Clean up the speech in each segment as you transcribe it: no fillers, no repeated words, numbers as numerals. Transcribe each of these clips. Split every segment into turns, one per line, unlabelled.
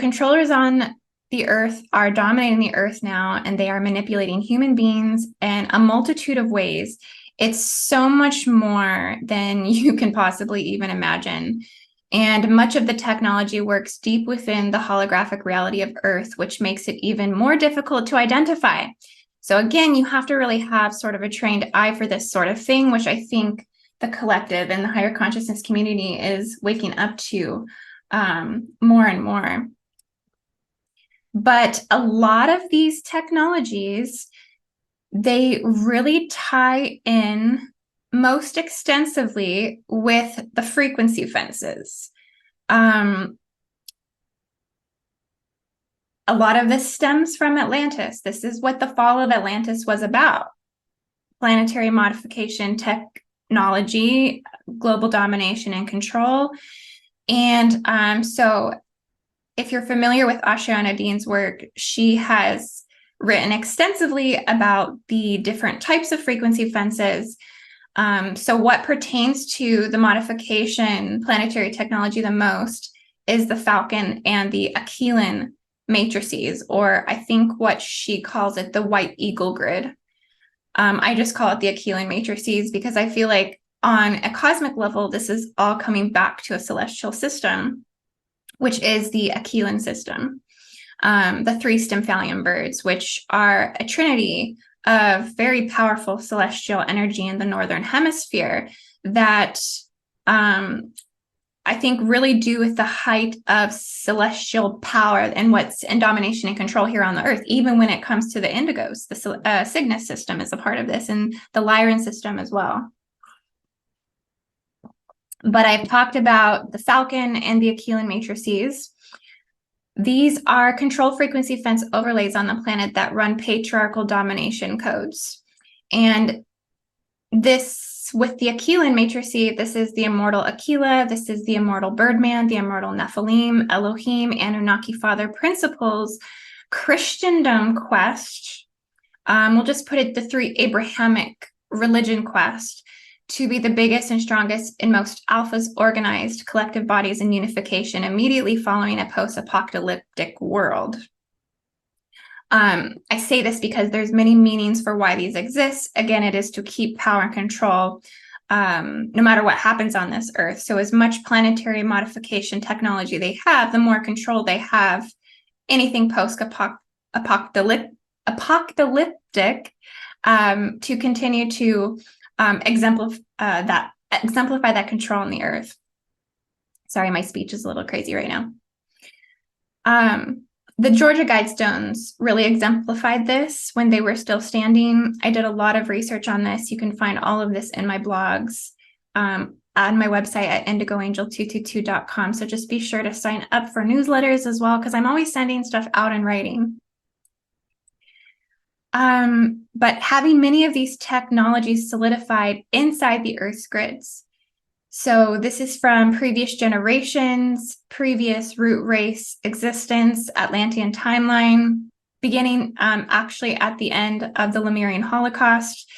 controllers on the earth are dominating the earth now, and they are manipulating human beings in a multitude of ways. It's so much more than you can possibly even imagine. And much of the technology works deep within the holographic reality of Earth, which makes it even more difficult to identify. So again, you have to really have sort of a trained eye for this sort of thing, which I think the collective and the higher consciousness community is waking up to more and more. But a lot of these technologies, they really tie in most extensively with the frequency fences. A lot of this stems from Atlantis. This is what the fall of Atlantis was about. Planetary modification technology, global domination and control. And so if you're familiar with Ashayana Dean's work, she has written extensively about the different types of frequency fences. So what pertains to the modification planetary technology the most is the Falcon and the Aquilin matrices, or I think what she calls it, the White Eagle grid. I just call it the Aquilin matrices because I feel like on a cosmic level, this is all coming back to a celestial system, which is the Aquilin system. The three Stymphalian birds, which are a trinity of very powerful celestial energy in the northern hemisphere that I think really do with the height of celestial power and what's in domination and control here on the earth, even when it comes to the indigos. The Cygnus system is a part of this, and the Lyran system as well. But I've talked about the Falcon and the Aquilin matrices. These are control frequency fence overlays on the planet that run patriarchal domination codes. And this, with the Aquilin matrices, this is the immortal Aquila, this is the immortal Birdman, the immortal Nephilim, Elohim, Anunnaki Father principles, Christendom quest. We'll just put it the three Abrahamic religion quest to be the biggest and strongest and most alphas organized collective bodies in unification immediately following a post-apocalyptic world. I say this because there's many meanings for why these exist. Again, it is to keep power and control no matter what happens on this earth. So as much planetary modification technology they have, the more control they have, anything post-apocalyptic to continue to exemplify that control on the earth. Sorry, my speech is a little crazy right now. The Georgia Guidestones really exemplified this when they were still standing. I did a lot of research on this. You can find all of this in my blogs on my website at IndigoAngel222.com. So just be sure to sign up for newsletters as well, because I'm always sending stuff out in writing. But having many of these technologies solidified inside the Earth's grids. So this is from previous generations, previous root race existence, Atlantean timeline, beginning actually at the end of the Lemurian Holocaust,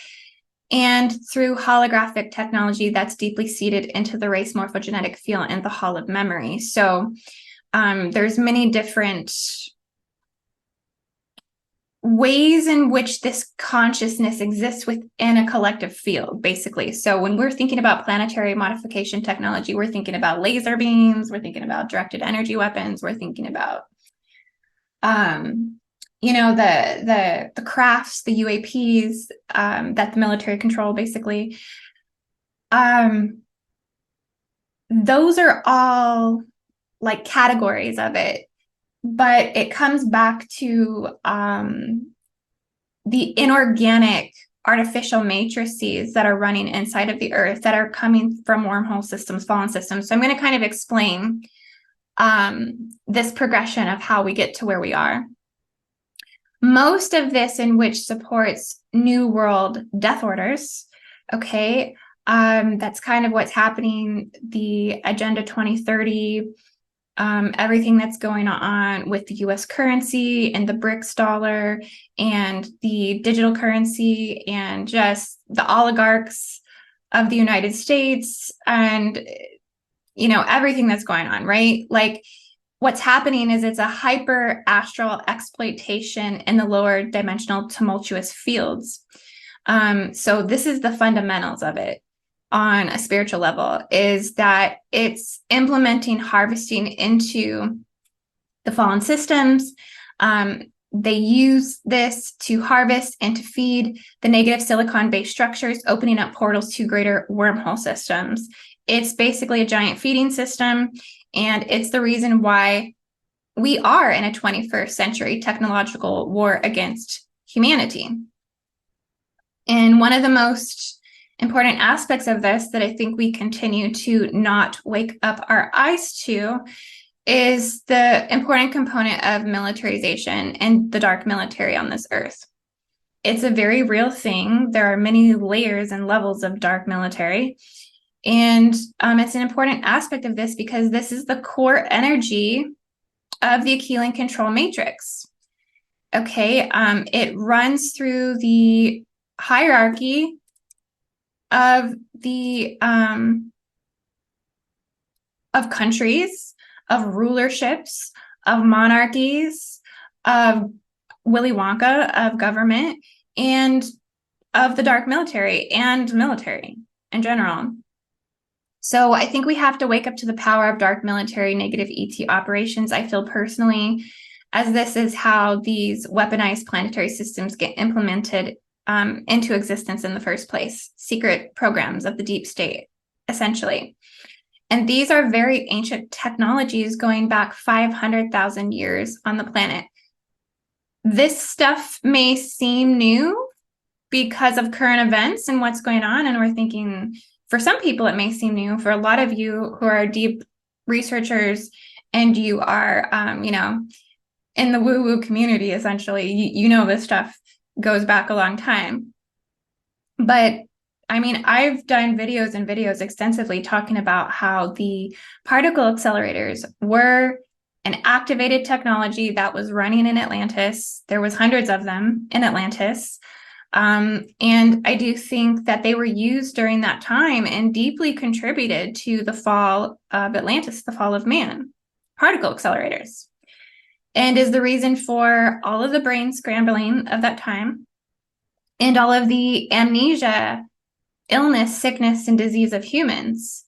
and through holographic technology that's deeply seated into the race morphogenetic field and the Hall of Memory. So there's many different ways in which this consciousness exists within a collective field, basically. So when we're thinking about planetary modification technology, we're thinking about laser beams, we're thinking about directed energy weapons, we're thinking about, you know, the crafts, the UAPs that the military control, basically. Those are all like categories of it. But it comes back to the inorganic artificial matrices that are running inside of the earth that are coming from wormhole systems, fallen systems. So I'm going to kind of explain this progression of how we get to where we are. Most of this in which supports New World death orders, okay? That's kind of what's happening, the Agenda 2030, everything that's going on with the US currency and the BRICS dollar and the digital currency and just the oligarchs of the United States and, you know, everything that's going on, right? Like what's happening is it's a hyper astral exploitation in the lower dimensional tumultuous fields. So this is the fundamentals of it on a spiritual level, is that it's implementing harvesting into the fallen systems. They use this to harvest and to feed the negative silicon-based structures, opening up portals to greater wormhole systems. It's basically a giant feeding system, and it's the reason why we are in a 21st century technological war against humanity. And one of the most important aspects of this that I think we continue to not wake up our eyes to is the important component of militarization and the dark military on this earth. It's a very real thing. There are many layers and levels of dark military. And it's an important aspect of this because this is the core energy of the Achillean control matrix. Okay, it runs through the hierarchy of the of countries, of rulerships, of monarchies, of Willy Wonka, of government, and of the dark military and military in general. So I think we have to wake up to the power of dark military negative ET operations. I feel personally, as this is how these weaponized planetary systems get implemented into existence in the first place, secret programs of the deep state, essentially. And these are very ancient technologies going back 500,000 years on the planet. This stuff may seem new because of current events and what's going on. And we're thinking, for some people, it may seem new. For a lot of you who are deep researchers and you are, in the woo-woo community, essentially, you know this stuff goes back a long time. But I mean, I've done videos and videos extensively talking about how the particle accelerators were an activated technology that was running in Atlantis. There was hundreds of them in Atlantis. And I do think that they were used during that time and deeply contributed to the fall of Atlantis, the fall of man, particle accelerators, and is the reason for all of the brain scrambling of that time and all of the amnesia, illness, sickness, and disease of humans,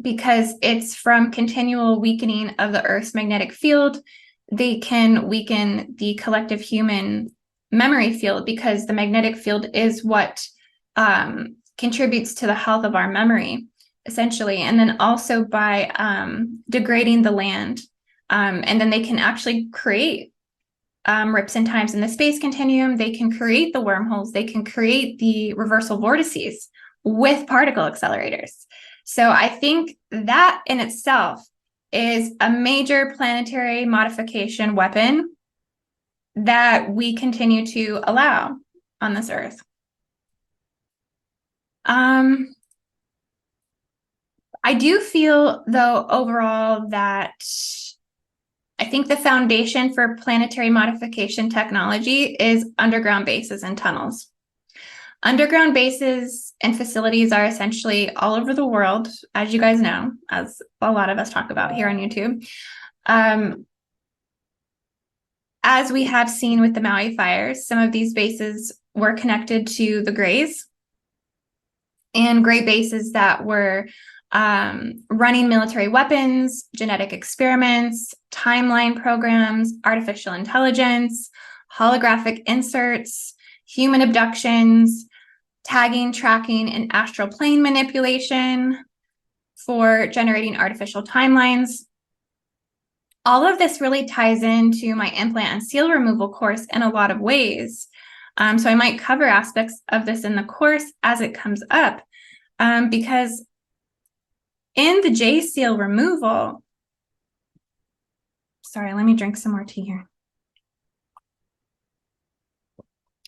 because it's from continual weakening of the Earth's magnetic field. They can weaken the collective human memory field because the magnetic field is what contributes to the health of our memory, essentially. And then also by degrading the land. And then they can actually create rips and times in the space continuum. They can create the wormholes. They can create the reversal vortices with particle accelerators. So I think that in itself is a major planetary modification weapon that we continue to allow on this earth. I do feel, though, overall that I think the foundation for planetary modification technology is underground bases and tunnels. Underground bases and facilities are essentially all over the world, as you guys know, as a lot of us talk about here on YouTube. As we have seen with the Maui fires, some of these bases were connected to the Greys and Grey bases that were running military weapons, genetic experiments, timeline programs, artificial intelligence, holographic inserts, human abductions, tagging, tracking, and astral plane manipulation for generating artificial timelines. All of this really ties into my implant and seal removal course in a lot of ways. So I might cover aspects of this in the course as it comes up, because in the J seal removal, sorry, let me drink some more tea here.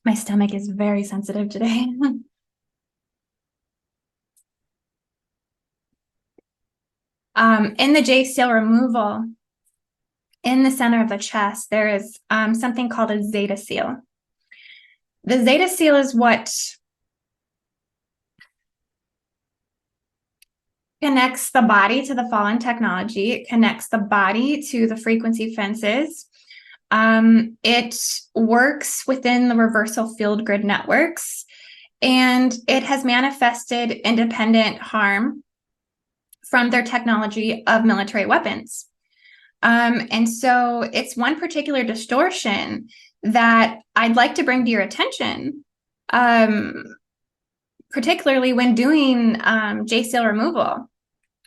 My stomach is very sensitive today. In the J seal removal, in the center of the chest, there is something called a zeta seal. The zeta seal is what connects the body to the fallen technology. It connects the body to the frequency fences. It works within the reversal field grid networks, and it has manifested independent harm from their technology of military weapons. And so it's one particular distortion that I'd like to bring to your attention, particularly when doing J-seal removal,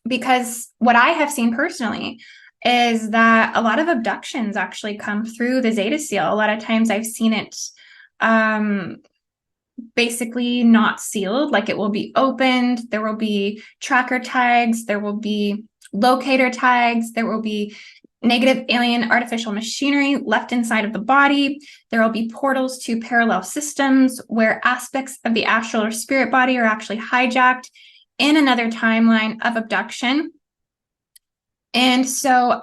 because what I have seen personally is that a lot of abductions actually come through the Zeta seal. A lot of times I've seen it basically not sealed, like it will be opened, there will be tracker tags, there will be locator tags, there will be negative alien artificial machinery left inside of the body. There will be portals to parallel systems where aspects of the astral or spirit body are actually hijacked in another timeline of abduction. And so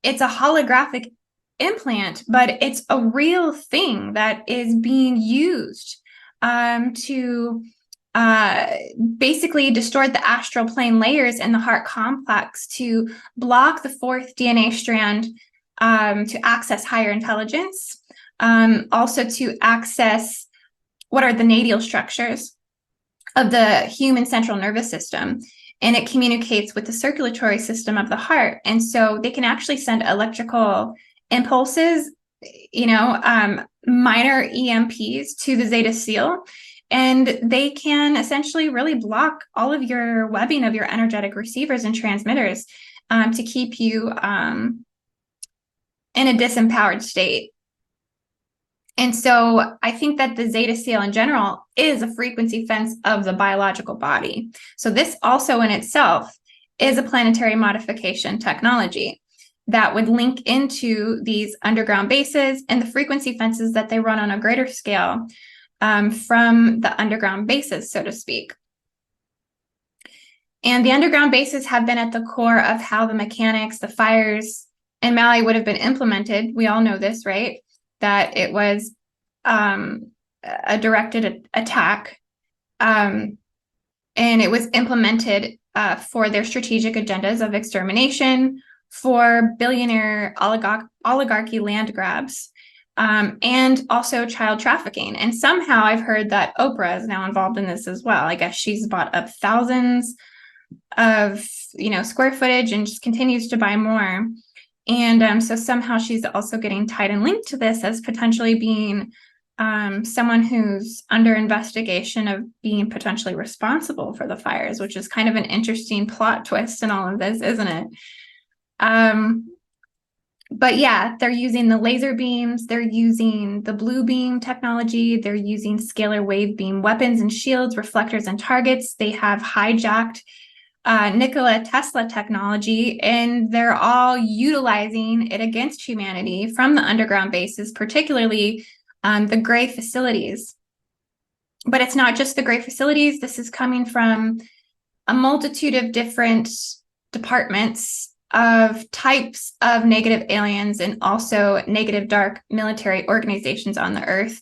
it's a holographic implant, but it's a real thing that is being used to basically distort the astral plane layers in the heart complex to block the fourth DNA strand to access higher intelligence, also to access what are the nadial structures of the human central nervous system. And it communicates with the circulatory system of the heart. And so they can actually send electrical impulses, minor EMPs to the Zeta seal, and they can essentially really block all of your webbing of your energetic receivers and transmitters to keep you in a disempowered state. And so I think that the Zeta seal in general is a frequency fence of the biological body. So this also in itself is a planetary modification technology that would link into these underground bases and the frequency fences that they run on a greater scale from the underground bases, so to speak. And the underground bases have been at the core of how the mechanics, the fires, and Mali would have been implemented. We all know this, right? That it was a directed attack, and it was implemented for their strategic agendas of extermination, for billionaire oligarchy land grabs, and also child trafficking. And somehow I've heard that Oprah is now involved in this as well. I guess she's bought up thousands of square footage and just continues to buy more. And so somehow she's also getting tied and linked to this as potentially being someone who's under investigation of being potentially responsible for the fires, which is kind of an interesting plot twist in all of this, isn't it? But yeah, they're using the laser beams, they're using the blue beam technology, they're using scalar wave beam weapons and shields, reflectors and targets. They have hijacked Nikola Tesla technology, and they're all utilizing it against humanity from the underground bases, particularly the gray facilities. But it's not just the gray facilities. This is coming from a multitude of different departments of types of negative aliens and also negative dark military organizations on the earth.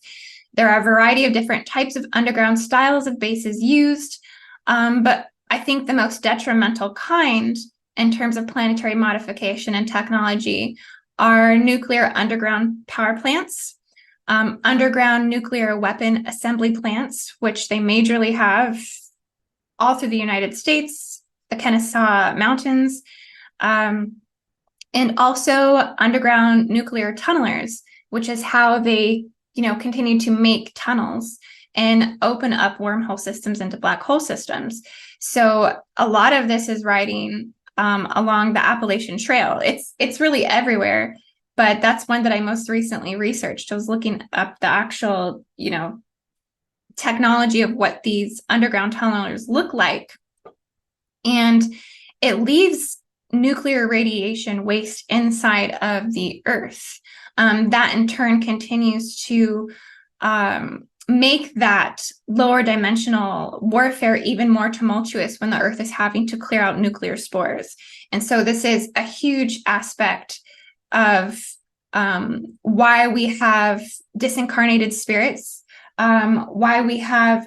There are a variety of different types of underground styles of bases used, but I think the most detrimental kind in terms of planetary modification and technology are nuclear underground power plants, underground nuclear weapon assembly plants, which they majorly have all through the United States, the Kennesaw Mountains, and also underground nuclear tunnelers, which is how they, continue to make tunnels and open up wormhole systems into black hole systems. So a lot of this is riding along the Appalachian Trail. It's really everywhere, but that's one that I most recently researched. I was looking up the actual, technology of what these underground tunnelers look like. And it leaves nuclear radiation waste inside of the Earth. That in turn continues to make that lower dimensional warfare even more tumultuous when the Earth is having to clear out nuclear spores. And so this is a huge aspect of why we have disincarnated spirits, why we have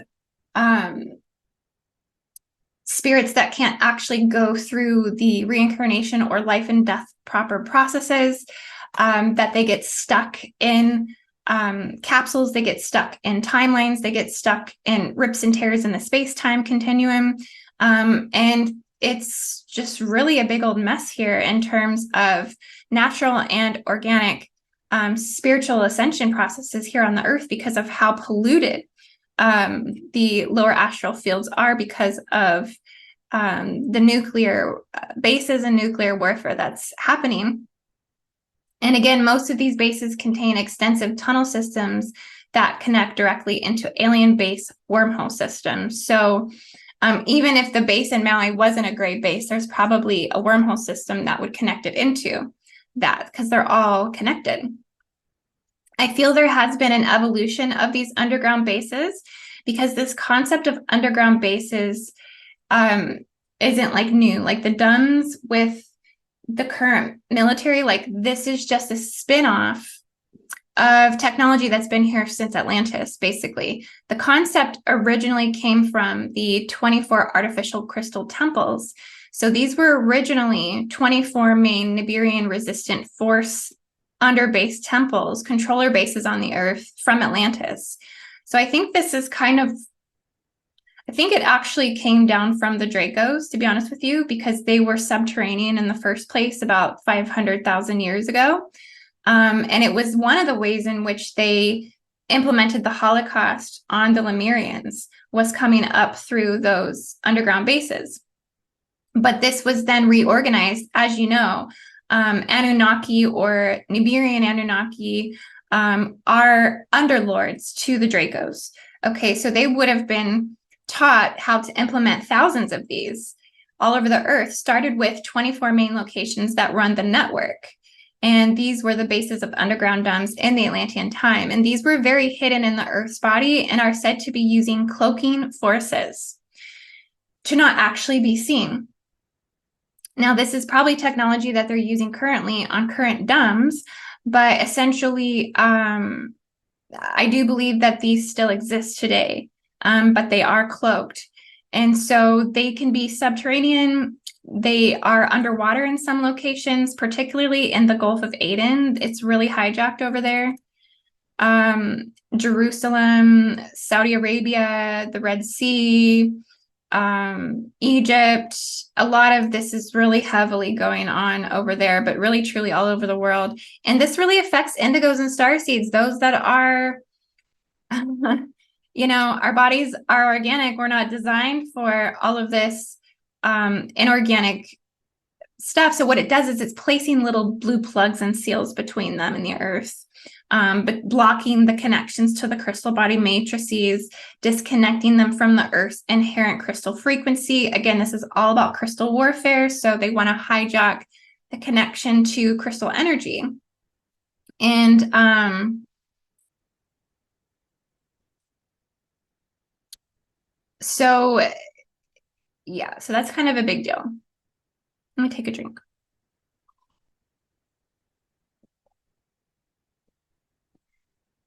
spirits that can't actually go through the reincarnation or life and death proper processes, that they get stuck in capsules, they get stuck in timelines, they get stuck in rips and tears in the space-time continuum. And it's just really a big old mess here in terms of natural and organic spiritual ascension processes here on the earth, because of how polluted the lower astral fields are because of the nuclear bases and nuclear warfare that's happening. And again, most of these bases contain extensive tunnel systems that connect directly into alien base wormhole systems. So even if the base in Maui wasn't a gray base, there's probably a wormhole system that would connect it into that, because they're all connected. I feel there has been an evolution of these underground bases, because this concept of underground bases isn't like new. Like the DUNS with the current military, like this is just a spin-off of technology that's been here since Atlantis, basically. The concept originally came from the 24 artificial crystal temples. So these were originally 24 main Nibirian resistant force under-base temples, controller bases on the earth from Atlantis. So I think this is kind of, I think it actually came down from the Dracos, to be honest with you, because they were subterranean in the first place about 500,000 years ago. And it was one of the ways in which they implemented the Holocaust on the Lemurians, was coming up through those underground bases. But this was then reorganized, as you know. Anunnaki or Nibirian Anunnaki are underlords to the Dracos. Okay, so they would have been taught how to implement thousands of these all over the earth, started with 24 main locations that run the network. And these were the bases of underground DUNS in the Atlantean time. And these were very hidden in the Earth's body and are said to be using cloaking forces to not actually be seen. Now, this is probably technology that they're using currently on current DUNS, but essentially, I do believe that these still exist today, but they are cloaked. And so they can be subterranean. They are underwater in some locations, particularly in the Gulf of Aden. It's really hijacked over there. Jerusalem, Saudi Arabia, the Red Sea, Egypt. A lot of this is really heavily going on over there, but really truly all over the world. And this really affects indigos and starseeds, those that are, you know, our bodies are organic. We're not designed for all of this inorganic stuff. So what it does is it's placing little blue plugs and seals between them and the earth, but blocking the connections to the crystal body matrices, disconnecting them from the earth's inherent crystal frequency. Again, this is all about crystal warfare. So they want to hijack the connection to crystal energy. And so yeah, so that's kind of a big deal. Let me take a drink.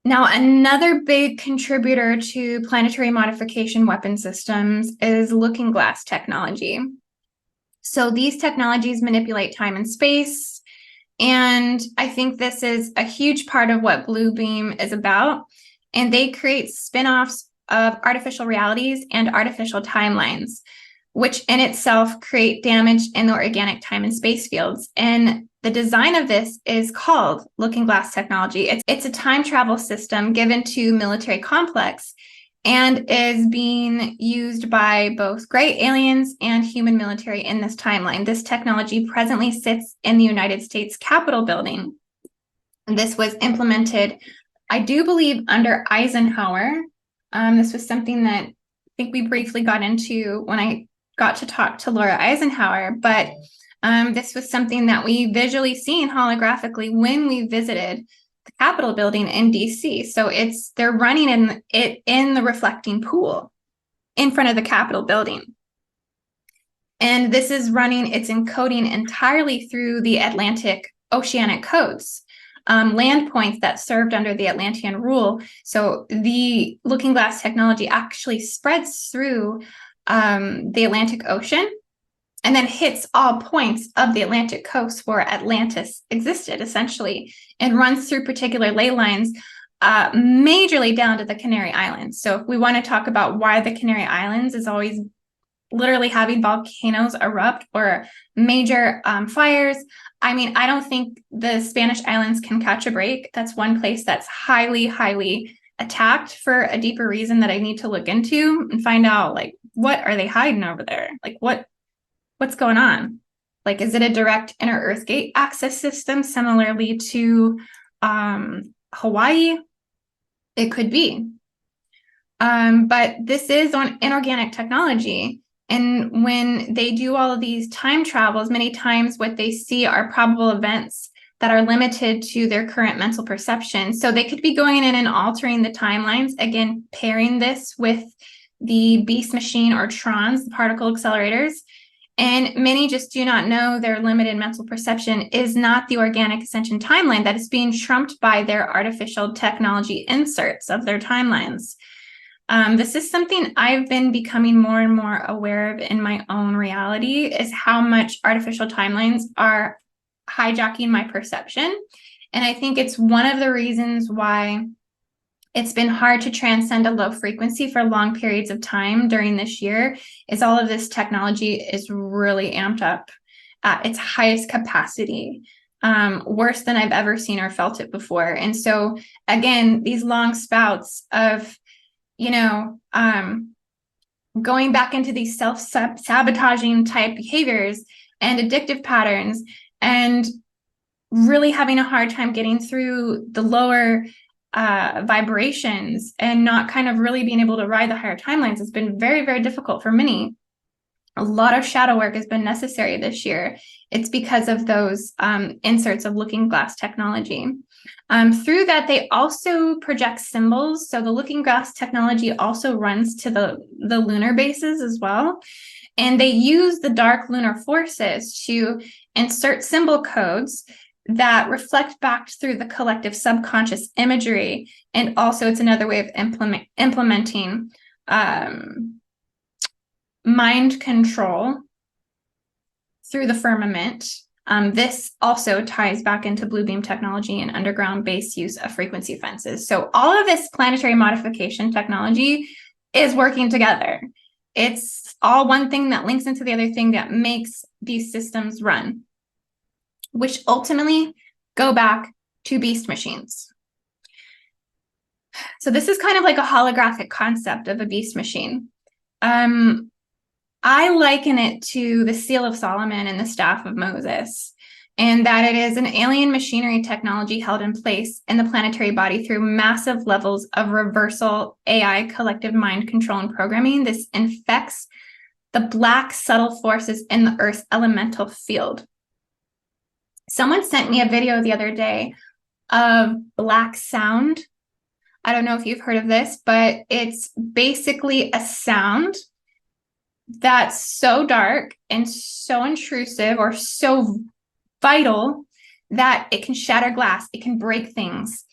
Now, another big contributor to planetary modification weapon systems is looking glass technology. So these technologies manipulate time and space, and I think this is a huge part of what Blue Beam is about. And they create spin-offs of artificial realities and artificial timelines, which in itself create damage in the organic time and space fields. And the design of this is called looking glass technology. It's a time travel system given to military complex and is being used by both gray aliens and human military in this timeline. This technology presently sits in the United States Capitol building. This was implemented, I do believe, under Eisenhower. This was something that I think we briefly got into when I got to talk to Laura Eisenhower, but this was something that we visually seen holographically when we visited the Capitol building in DC. So they're running in the reflecting pool in front of the Capitol building. And this is it's encoding entirely through the Atlantic oceanic codes, land points that served under the Atlantean rule. So the looking glass technology actually spreads through the Atlantic Ocean, and then hits all points of the Atlantic coast where Atlantis existed, essentially, and runs through particular ley lines, majorly down to the Canary Islands. So if we want to talk about why the Canary Islands is always literally having volcanoes erupt or major fires, I mean, I don't think the Spanish islands can catch a break. That's one place that's highly, highly attacked for a deeper reason that I need to look into and find out, like, what are they hiding over there? Like, what's going on? Like, is it a direct inner Earth gate access system similarly to Hawaii? It could be. But this is on inorganic technology. And when they do all of these time travels, many times what they see are probable events that are limited to their current mental perception. So they could be going in and altering the timelines, again, pairing this with the beast machine or trons, the particle accelerators. And many just do not know their limited mental perception is not the organic ascension timeline that is being trumped by their artificial technology inserts of their timelines. This is something I've been becoming more and more aware of in my own reality, is how much artificial timelines are hijacking my perception. And I think it's one of the reasons why it's been hard to transcend a low frequency for long periods of time during this year, is all of this technology is really amped up at its highest capacity, worse than I've ever seen or felt it before. And so, again, these long spouts of, going back into these self-sabotaging type behaviors and addictive patterns, and really having a hard time getting through the lower vibrations and not kind of really being able to ride the higher timelines has been very, very difficult for many. A lot of shadow work has been necessary this year. It's because of those inserts of looking glass technology. Through that, they also project symbols. So the looking glass technology also runs to the lunar bases as well. And they use the dark lunar forces to insert symbol codes that reflect back through the collective subconscious imagery. And also it's another way of implementing mind control through the firmament. This also ties back into blue beam technology and underground base use of frequency fences. So all of this planetary modification technology is working together. It's all one thing that links into the other thing that makes these systems run, which ultimately go back to beast machines. So this is kind of like a holographic concept of a beast machine. I liken it to the Seal of Solomon and the Staff of Moses, and that it is an alien machinery technology held in place in the planetary body through massive levels of reversal AI collective mind control and programming. This infects the black subtle forces in the Earth's elemental field. Someone sent me a video the other day of black sound. I don't know if you've heard of this, but it's basically a sound that's so dark and so intrusive or so vital that it can shatter glass, it can break things.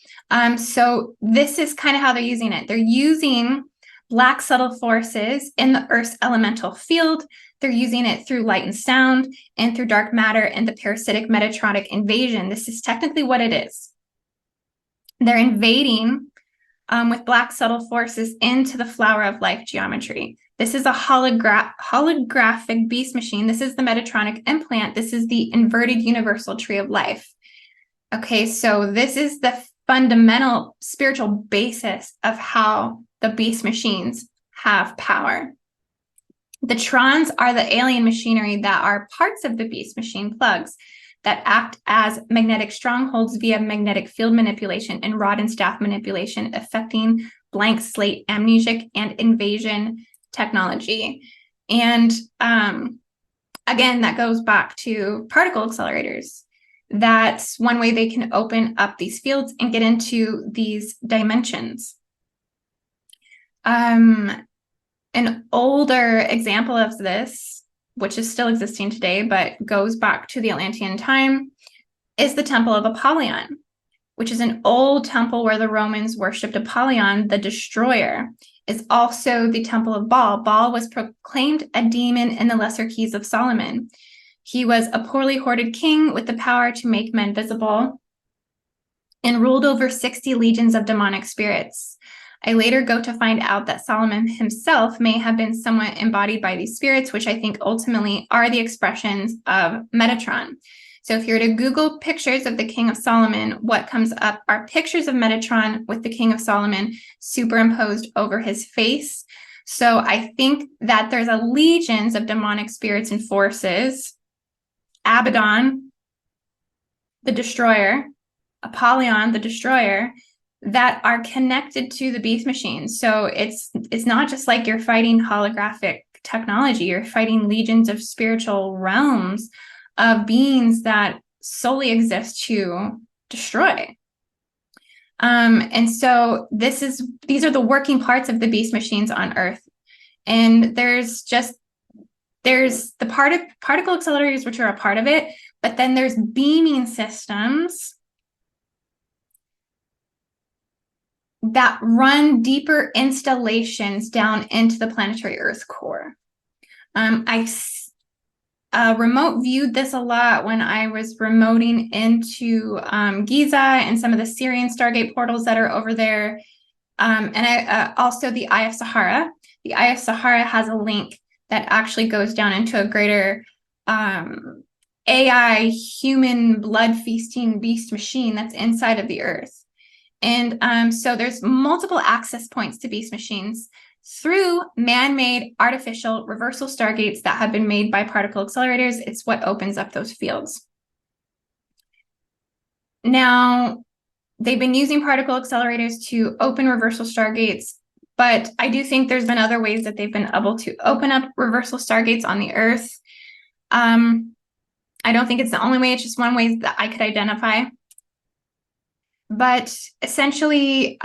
So this is kind of how they're using it. They're using black subtle forces in the Earth's elemental field. They're using it through light and sound and through dark matter and the parasitic Metatronic invasion. This is technically what it is. They're invading with black subtle forces into the flower of life geometry. This is a holographic beast machine. This is the Metatronic implant. This is the inverted universal tree of life. Okay, so this is the fundamental spiritual basis of how the beast machines have power. The trons are the alien machinery that are parts of the beast machine plugs that act as magnetic strongholds via magnetic field manipulation and rod and staff manipulation, affecting blank slate amnesic and invasion technology. And again, that goes back to particle accelerators. That's one way they can open up these fields and get into these dimensions. An older example of this, which is still existing today, but goes back to the Atlantean time, is the Temple of Apollyon, which is an old temple where the Romans worshipped Apollyon, the destroyer, is also the temple of Baal. Baal was proclaimed a demon in the Lesser Keys of Solomon. He was a poorly hoarded king with the power to make men visible and ruled over 60 legions of demonic spirits. I later go to find out that Solomon himself may have been somewhat embodied by these spirits, which I think ultimately are the expressions of Metatron. So if you were to Google pictures of the King of Solomon, what comes up are pictures of Metatron with the King of Solomon superimposed over his face. So I think that there's a legions of demonic spirits and forces, Abaddon, the destroyer, Apollyon, the destroyer, that are connected to the beast machine. So it's not just like you're fighting holographic technology, you're fighting legions of spiritual realms of beings that solely exist to destroy. And so these are the working parts of the beast machines on Earth. And there's the particle accelerators, which are a part of it, but then there's beaming systems that run deeper installations down into the planetary Earth core. I remote viewed this a lot when I was remoting into Giza and some of the Syrian Stargate portals that are over there. And I also the Eye of Sahara. The Eye of Sahara has a link that actually goes down into a greater AI human blood feasting beast machine that's inside of the Earth. And so there's multiple access points to beast machines through man-made artificial reversal stargates that have been made by particle accelerators. It's what opens up those fields. Now, they've been using particle accelerators to open reversal stargates, but I do think there's been other ways that they've been able to open up reversal stargates on the Earth. I don't think it's the only way. It's just one way that I could identify. But essentially,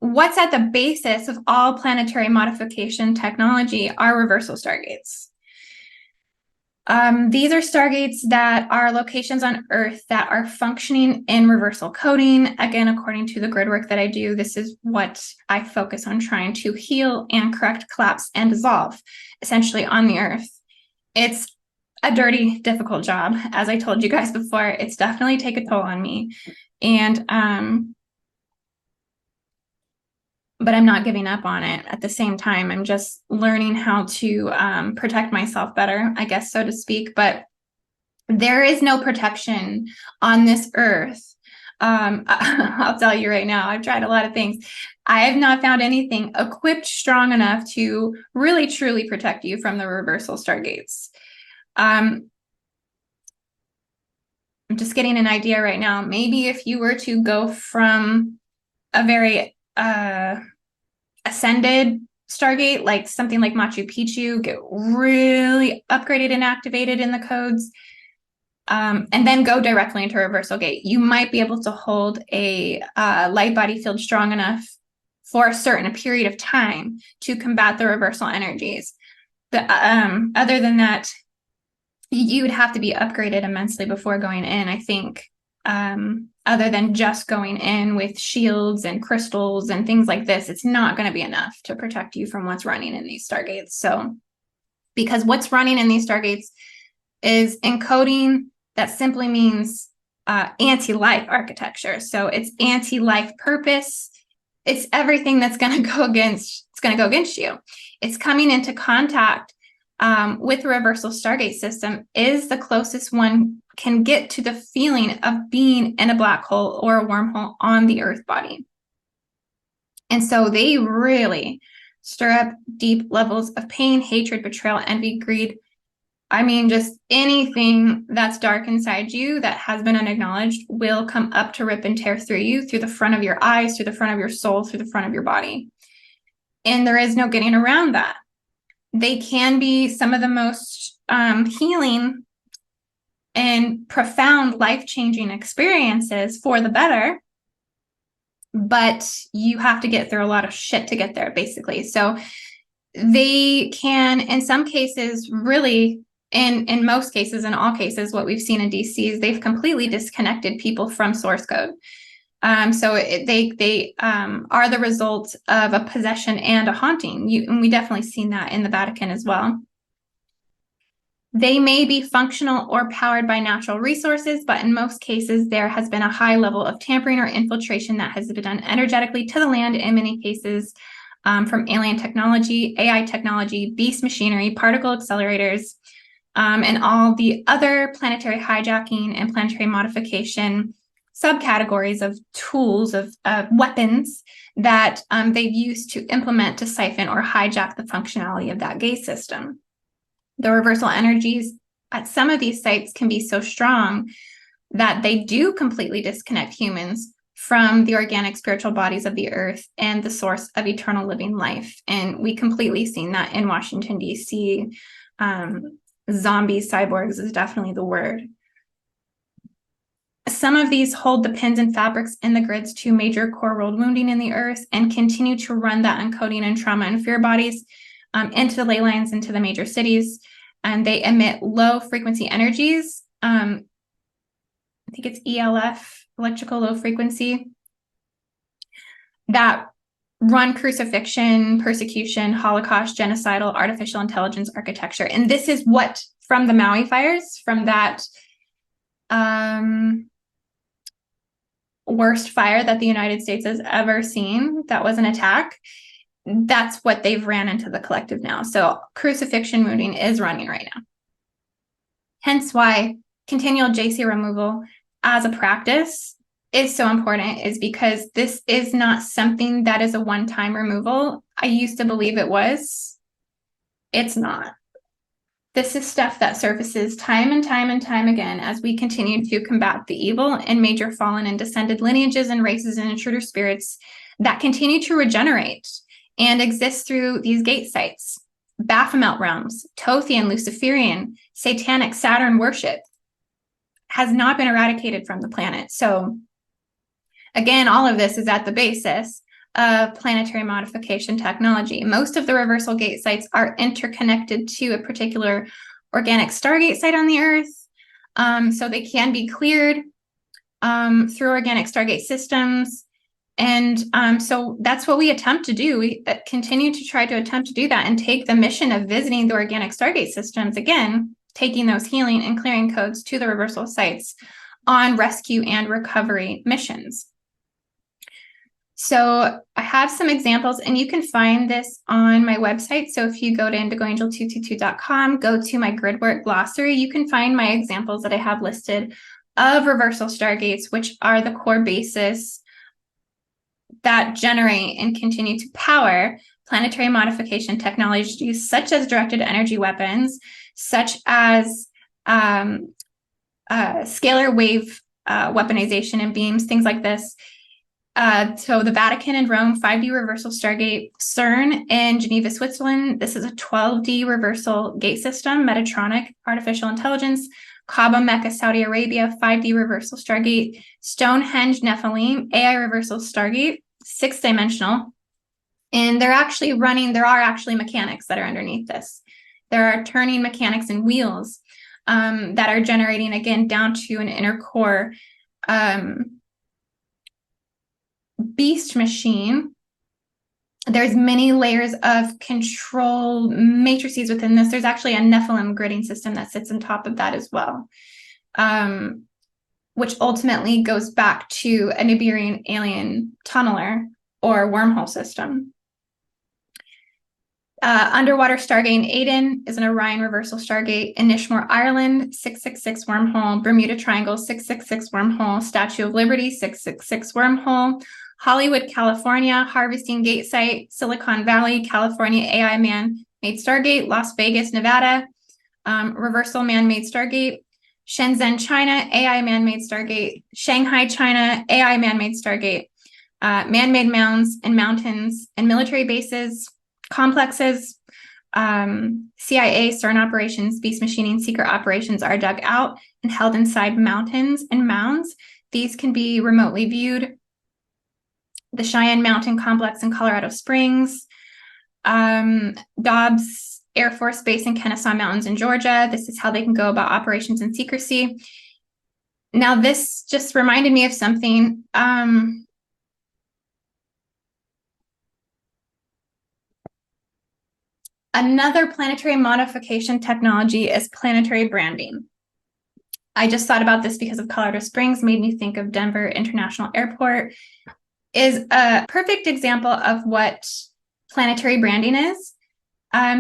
what's at the basis of all planetary modification technology are reversal stargates. These are stargates that are locations on Earth that are functioning in reversal coding. Again, according to the grid work that I do, this is what I focus on trying to heal and correct, collapse, and dissolve, essentially on the Earth. It's a dirty, difficult job. As I told you guys before, it's definitely taken a toll on me. And but I'm not giving up on it at the same time. I'm just learning how to protect myself better, I guess, so to speak. But there is no protection on this Earth. I'll tell you right now, I've tried a lot of things. I have not found anything equipped strong enough to really, truly protect you from the reversal stargates. I'm just getting an idea right now. Maybe if you were to go from a very ascended stargate, like something like Machu Picchu, get really upgraded and activated in the codes, and then go directly into a reversal gate, you might be able to hold a light body field strong enough for a certain period of time to combat the reversal energies. Other than that, you would have to be upgraded immensely before going in, I think, other than just going in with shields and crystals and things like this. It's not going to be enough to protect you from what's running in these stargates. So, because what's running in these stargates is encoding that simply means anti-life architecture. So it's anti-life purpose. It's everything that's going to go against you. It's coming into contact with the reversal stargate system is the closest one can get to the feeling of being in a black hole or a wormhole on the Earth body. And so they really stir up deep levels of pain, hatred, betrayal, envy, greed. I mean, just anything that's dark inside you that has been unacknowledged will come up to rip and tear through you, through the front of your eyes, through the front of your soul, through the front of your body. And there is no getting around that. They can be some of the most healing and profound life-changing experiences for the better, but you have to get through a lot of shit to get there, basically. So they can, in some cases, really in most cases, in all cases, what we've seen in DC is they've completely disconnected people from source code. They are the result of a possession and a haunting. And we definitely seen that in the Vatican as well. They may be functional or powered by natural resources, but in most cases, there has been a high level of tampering or infiltration that has been done energetically to the land, in many cases from alien technology, AI technology, beast machinery, particle accelerators, and all the other planetary hijacking and planetary modification subcategories of tools, of weapons that they've used to implement to siphon or hijack the functionality of that gate system. The reversal energies at some of these sites can be so strong that they do completely disconnect humans from the organic spiritual bodies of the earth and the source of eternal living life. And we completely seen that in Washington, D.C. Zombie cyborgs is definitely the word. Some of these hold the pins and fabrics in the grids to major core world wounding in the earth and continue to run that encoding and trauma and fear bodies into the ley lines, into the major cities. And they emit low frequency energies. I think it's ELF, electrical low frequency, that run crucifixion, persecution, Holocaust, genocidal, artificial intelligence architecture. And this is what, from the Maui fires, from that worst fire that the United States has ever seen, that was an attack, that's what they've ran into the collective now. So crucifixion wounding is running right now. Hence why continual JC removal as a practice is so important, is because this is not something that is a one-time removal. I used to believe it was. It's not. This is stuff that surfaces time and time and time again as we continue to combat the evil and major fallen and descended lineages and races and intruder spirits that continue to regenerate and exist through these gate sites. Baphomet realms, Tothian, Luciferian, satanic Saturn worship has not been eradicated from the planet. So again, all of this is at the basis of planetary modification technology. Most of the reversal gate sites are interconnected to a particular organic stargate site on the Earth. So they can be cleared through organic stargate systems. And so that's what we attempt to do. We continue to try to attempt to do that and take the mission of visiting the organic stargate systems, again, taking those healing and clearing codes to the reversal sites on rescue and recovery missions. So I have some examples, and you can find this on my website. So if you go to IndigoAngel222.com, go to my Gridwork glossary, you can find my examples that I have listed of reversal stargates, which are the core basis that generate and continue to power planetary modification technologies, such as directed energy weapons, such as scalar wave weaponization and beams, things like this. So the Vatican and Rome, 5D reversal stargate, CERN in Geneva, Switzerland. This is a 12D reversal gate system, Metatronic, artificial intelligence. Kaaba, Mecca, Saudi Arabia, 5D reversal stargate. Stonehenge, Nephilim, AI reversal stargate, 6-dimensional. And they're actually running, there are actually mechanics that are underneath this. There are turning mechanics and wheels that are generating, again, down to an inner core beast machine. There's many layers of control matrices within this. There's actually a Nephilim gridding system that sits on top of that as well, which ultimately goes back to a Nibiruan alien tunneler or wormhole system. Underwater Stargate in Aden is an Orion reversal Stargate. In Nishmore, Ireland, 666 wormhole. Bermuda Triangle, 666 wormhole. Statue of Liberty, 666 wormhole. Hollywood, California, Harvesting Gate Site. Silicon Valley, California, AI man-made Stargate. Las Vegas, Nevada, reversal man-made Stargate. Shenzhen, China, AI man-made Stargate. Shanghai, China, AI man-made Stargate. Man-made mounds and mountains and military bases, complexes, CIA, CERN operations, beast machining, secret operations are dug out and held inside mountains and mounds. These can be remotely viewed. The Cheyenne Mountain Complex in Colorado Springs, Dobbs Air Force Base in Kennesaw Mountains in Georgia. This is how they can go about operations in secrecy. Now, this just reminded me of something. Another planetary modification technology is planetary branding. I just thought about this because of Colorado Springs, made me think of Denver International Airport, is a perfect example of what planetary branding is.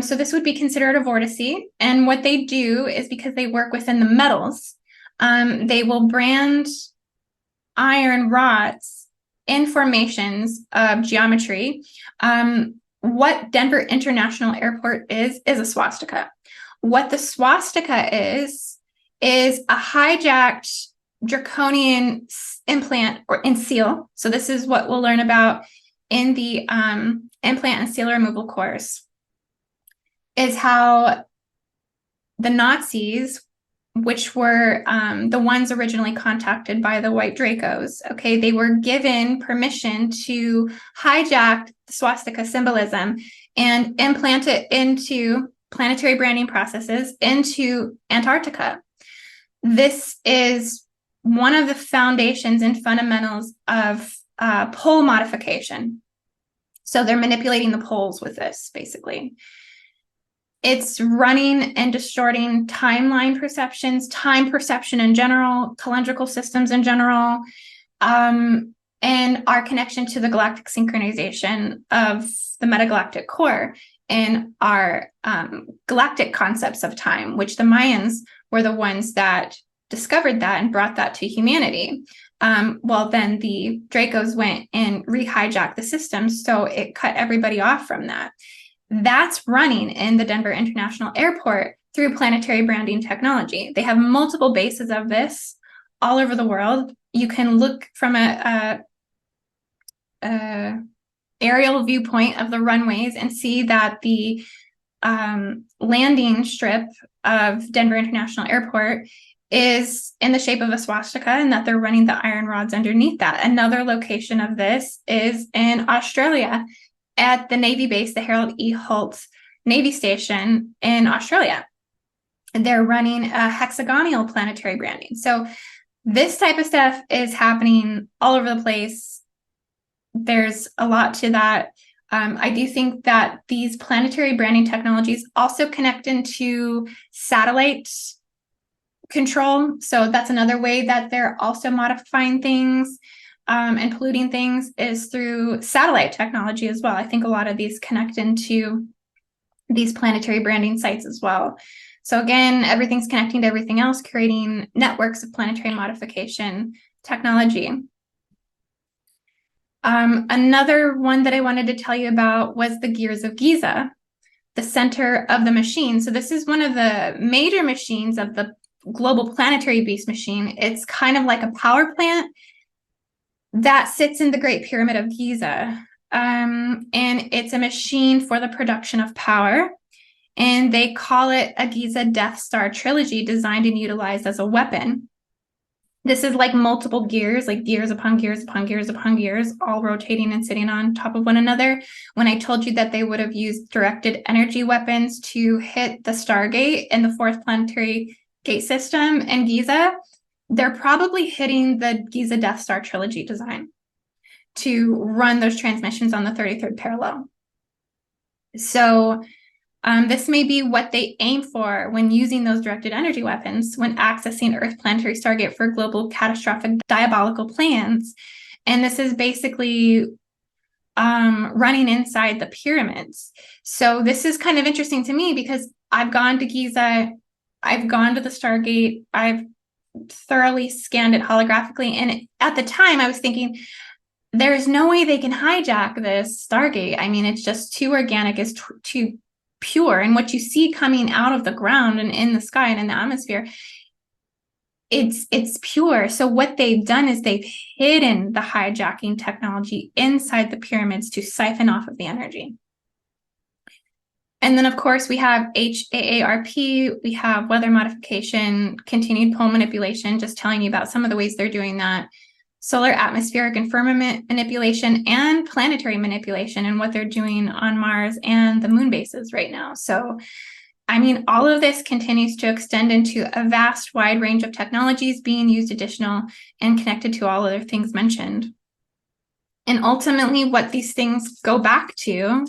So this would be considered a vortice. And what they do is, because they work within the metals, they will brand iron rods in formations of geometry. What Denver International Airport is a swastika. What the swastika is a hijacked draconian implant or seal. So this is what we'll learn about in the implant and seal removal course, is how the Nazis, which were the ones originally contacted by the White Dracos, okay, they were given permission to hijack the swastika symbolism and implant it into planetary branding processes into Antarctica. This is one of the foundations and fundamentals of pole modification. So they're manipulating the poles with this, basically. It's running and distorting timeline perceptions, time perception in general, calendrical systems in general, and our connection to the galactic synchronization of the metagalactic core and our galactic concepts of time, which the Mayans were the ones that discovered that and brought that to humanity. Well, then the Dracos went and re-hijacked the system, so it cut everybody off from that. That's running in the Denver International Airport through planetary branding technology. They have multiple bases of this all over the world. You can look from a aerial viewpoint of the runways and see that the landing strip of Denver International Airport is in the shape of a swastika, and that they're running the iron rods underneath that. Another location of this is in Australia at the Navy base, the Harold E. Holt Navy Station in Australia. They're running a hexagonal planetary branding. So this type of stuff is happening all over the place. There's a lot to that. I do think that these planetary branding technologies also connect into satellite control. So that's another way that they're also modifying things and polluting things, is through satellite technology as well. I think a lot of these connect into these planetary branding sites as well. So again, everything's connecting to everything else, creating networks of planetary modification technology. Another one that I wanted to tell you about was the gears of Giza, the center of the machine. So this is one of the major machines of the global planetary beast machine. It's kind of like a power plant that sits in the Great Pyramid of Giza. And it's a machine for the production of power. And they call it a Giza Death Star trilogy, designed and utilized as a weapon. This is like multiple gears, like gears upon gears upon gears upon gears, all rotating and sitting on top of one another. When I told you that they would have used directed energy weapons to hit the Stargate in the fourth planetary gate system in Giza, they're probably hitting the Giza Death Star trilogy design to run those transmissions on the 33rd parallel. So this may be what they aim for when using those directed energy weapons when accessing Earth planetary Stargate for global catastrophic diabolical plans. And this is basically running inside the pyramids. So this is kind of interesting to me because I've gone to Giza, I've gone to the Stargate, I've thoroughly scanned it holographically. And at the time I was thinking, there's no way they can hijack this Stargate. I mean, it's just too organic, it's too pure. And what you see coming out of the ground and in the sky and in the atmosphere, it's pure. So what they've done is they've hidden the hijacking technology inside the pyramids to siphon off of the energy. And then, of course, we have HAARP, we have weather modification, continued pole manipulation, just telling you about some of the ways they're doing that. solar atmospheric and firmament manipulation, and planetary manipulation, and what they're doing on Mars and the moon bases right now. So, I mean, all of this continues to extend into a vast, wide range of technologies being used additional and connected to all other things mentioned. And ultimately, what these things go back to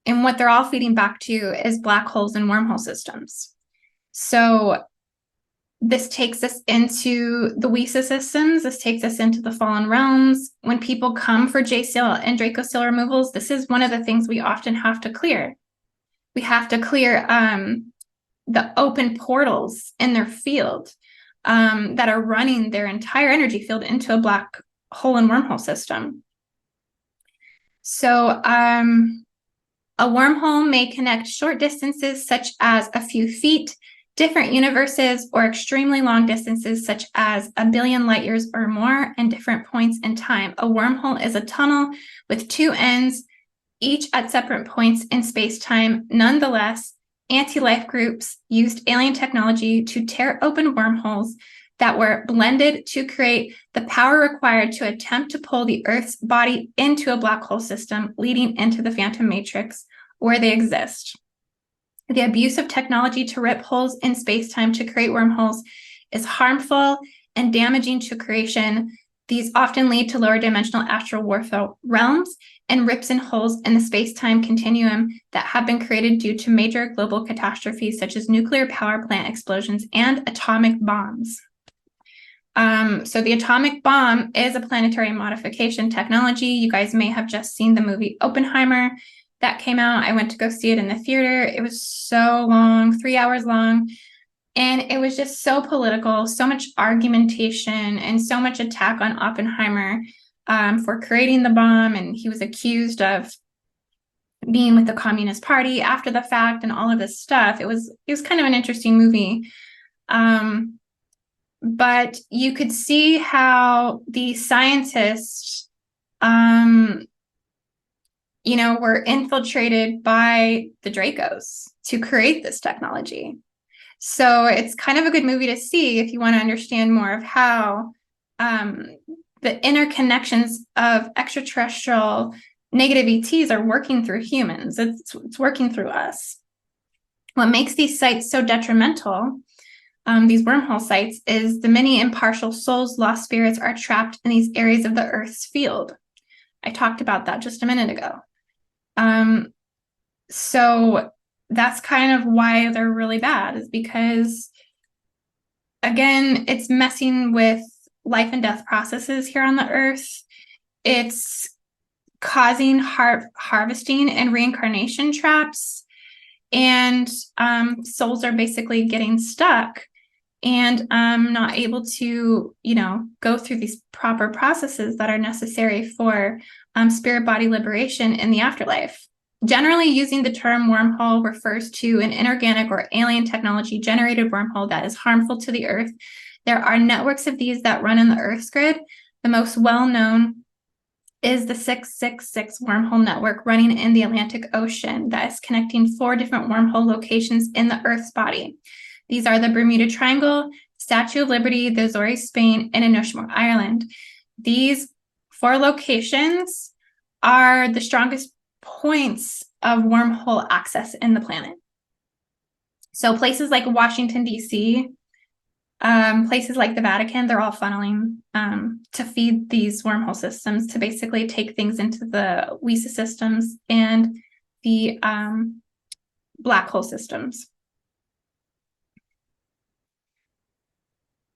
and what they're all feeding back to is black holes and wormhole systems. So this takes us into the Giza systems. This takes us into the fallen realms. When people come for J-seal and Draco-seal removals, this is one of the things we often have to clear. We have to clear the open portals in their field that are running their entire energy field into a black hole and wormhole system. So a wormhole may connect short distances such as a few feet, different universes, or extremely long distances such as a billion light years or more, and different points in time. A wormhole is a tunnel with two ends, each at separate points in space-time. Nonetheless, anti-life groups used alien technology to tear open wormholes that were blended to create the power required to attempt to pull the Earth's body into a black hole system, leading into the phantom matrix where they exist. The abuse of technology to rip holes in space-time to create wormholes is harmful and damaging to creation. These often lead to lower dimensional astral warfare realms and rips and holes in the space-time continuum that have been created due to major global catastrophes such as nuclear power plant explosions and atomic bombs. So the atomic bomb is a planetary modification technology. You guys may have just seen the movie Oppenheimer that came out. I went to go see it in the theater. It was so long, 3 hours long. And it was just so political, so much argumentation, and so much attack on Oppenheimer for creating the bomb. And he was accused of being with the Communist Party after the fact and all of this stuff. It was kind of an interesting movie. But you could see how the scientists, were infiltrated by the Dracos to create this technology. So it's kind of a good movie to see if you want to understand more of how the interconnections of extraterrestrial negative ETs are working through humans. It's working through us. What makes these sites so detrimental, these wormhole sites, is the many impartial souls, lost spirits, are trapped in these areas of the Earth's field. I talked about that just a minute ago. So that's kind of why they're really bad, is because, again, it's messing with life and death processes here on the Earth. It's causing harvesting and reincarnation traps, and souls are basically getting stuck and not able to, go through these proper processes that are necessary for spirit body liberation in the afterlife. Generally, using the term wormhole refers to an inorganic or alien technology generated wormhole that is harmful to the Earth. There are networks of these that run in the Earth's grid. The most well-known is the 666 wormhole network running in the Atlantic Ocean that is connecting 4 different wormhole locations in the Earth's body. These are the Bermuda Triangle, Statue of Liberty, the Azores, Spain, and Inishmore, Ireland. These 4 locations are the strongest points of wormhole access in the planet. So places like Washington, D.C., places like the Vatican, they're all funneling to feed these wormhole systems to basically take things into the Giza systems and the black hole systems.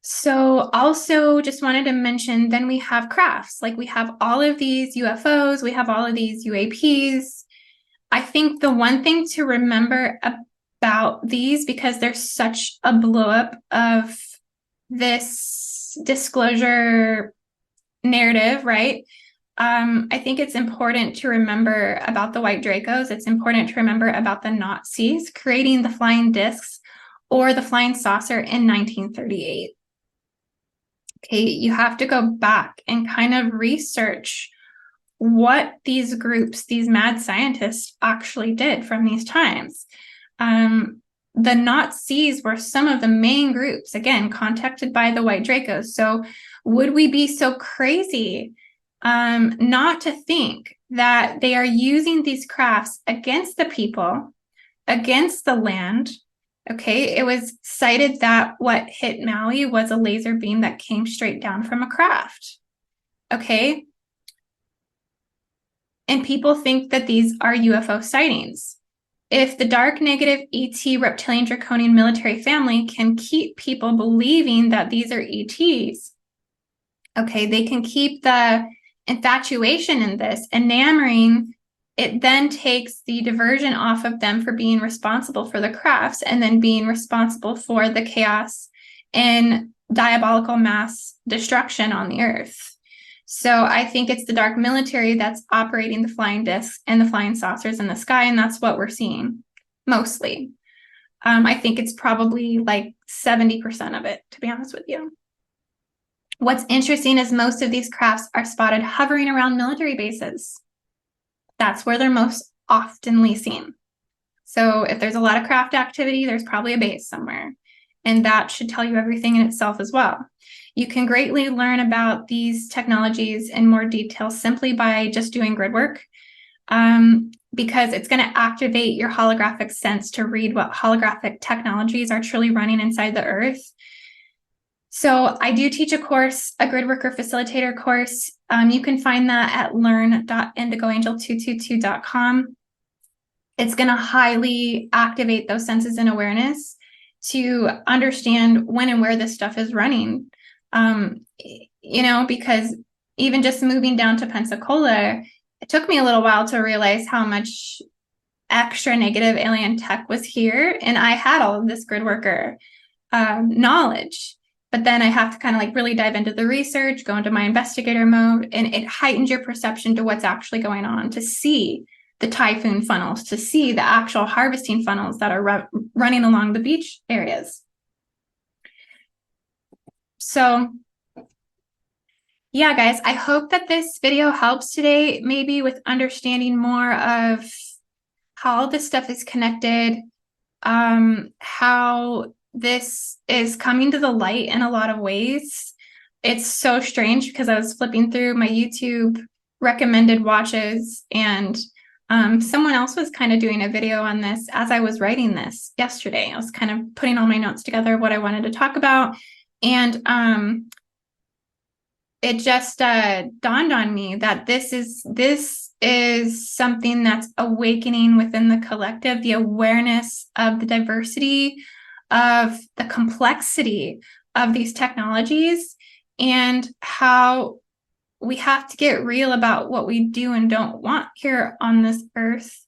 So also just wanted to mention, then we have crafts, like we have all of these UFOs, we have all of these UAPs. I think the one thing to remember about these, because there's such a blow up of this disclosure narrative, right? I think it's important to remember about the white Dracos. It's important to remember about the Nazis creating the flying discs or the flying saucer in 1938. Okay, you have to go back and kind of research what these groups, these mad scientists, actually did from these times. The Nazis were some of the main groups, again, contacted by the white Dracos. So Would we be so crazy not to think that they are using these crafts against the people, against the land? Okay, it was cited that what hit Maui was a laser beam that came straight down from a craft. Okay, and people think that these are UFO sightings. If the dark negative ET reptilian draconian military family can keep people believing that these are ETs, okay, they can keep the infatuation in this, enamoring, it then takes the diversion off of them for being responsible for the crafts and then being responsible for the chaos and diabolical mass destruction on the earth. So I think it's the dark military that's operating the flying discs and the flying saucers in the sky, and that's what we're seeing mostly. I think it's probably like 70% of it, to be honest with you. What's interesting is most of these crafts are spotted hovering around military bases. That's where they're most oftenly seen. So if there's a lot of craft activity, there's probably a base somewhere. And that should tell you everything in itself as well. You can greatly learn about these technologies in more detail simply by just doing grid work, because it's going to activate your holographic sense to read what holographic technologies are truly running inside the earth. So I do teach a course, a Gridworker Facilitator course. You can find that at learn.IndigoAngel222.com. It's going to highly activate those senses and awareness to understand when and where this stuff is running. Because even just moving down to Pensacola, it took me a little while to realize how much extra negative alien tech was here. And I had all of this grid worker knowledge, but then I have to kind of like really dive into the research, go into my investigator mode, and it heightens your perception to what's actually going on, to see the typhoon funnels, to see the actual harvesting funnels that are running along the beach areas. So yeah, guys, I hope that this video helps today, maybe with understanding more of how all this stuff is connected, how this is coming to the light in a lot of ways. It's so strange because I was flipping through my YouTube recommended watches, and someone else was kind of doing a video on this as I was writing this yesterday. I was kind of putting all my notes together, what I wanted to talk about. And it just dawned on me that this is something that's awakening within the collective, the awareness of the diversity, of the complexity of these technologies, and how we have to get real about what we do and don't want here on this earth.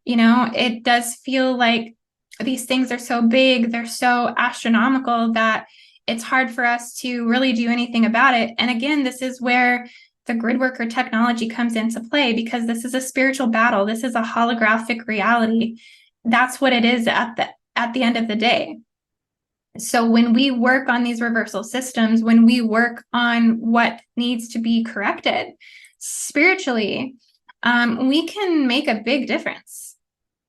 It does feel like these things are so big, they're so astronomical that it's hard for us to really do anything about it. And again, this is where the Gridworker technology comes into play, because this is a spiritual battle. This is a holographic reality. That's what it is at the end of the day. So when we work on these reversal systems, when we work on what needs to be corrected spiritually, we can make a big difference.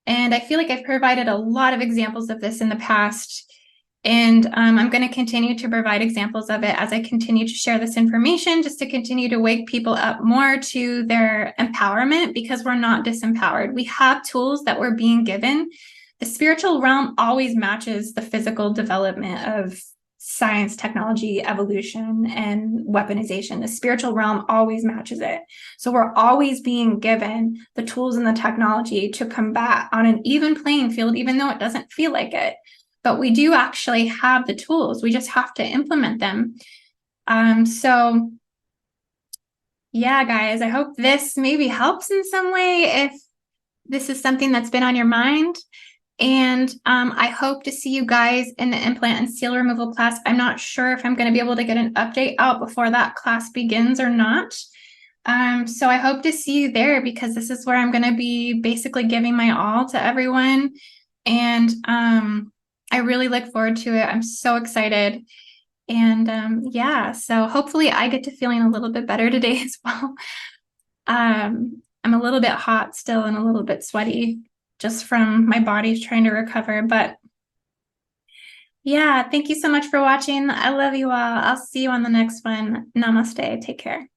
And I feel like I've provided a lot of examples of this in the past. And I'm going to continue to provide examples of it as I continue to share this information, just to continue to wake people up more to their empowerment, because we're not disempowered. We have tools that we're being given. The spiritual realm always matches the physical development of science, technology, evolution, and weaponization. The spiritual realm always matches it. So we're always being given the tools and the technology to combat on an even playing field, even though it doesn't feel like it. But we do actually have the tools. We just have to implement them. So yeah, guys, I hope this maybe helps in some way if this is something that's been on your mind. And I hope to see you guys in the implant and seal removal class. I'm not sure if I'm going to be able to get an update out before that class begins or not. So I hope to see you there, because this is where I'm going to be basically giving my all to everyone. And I really look forward to it. I'm so excited. And yeah, so hopefully I get to feeling a little bit better today as well. I'm a little bit hot still and a little bit sweaty, just from my body trying to recover. But Yeah, thank you so much for watching. I love you all. I'll see you on the next one. Namaste. Take care.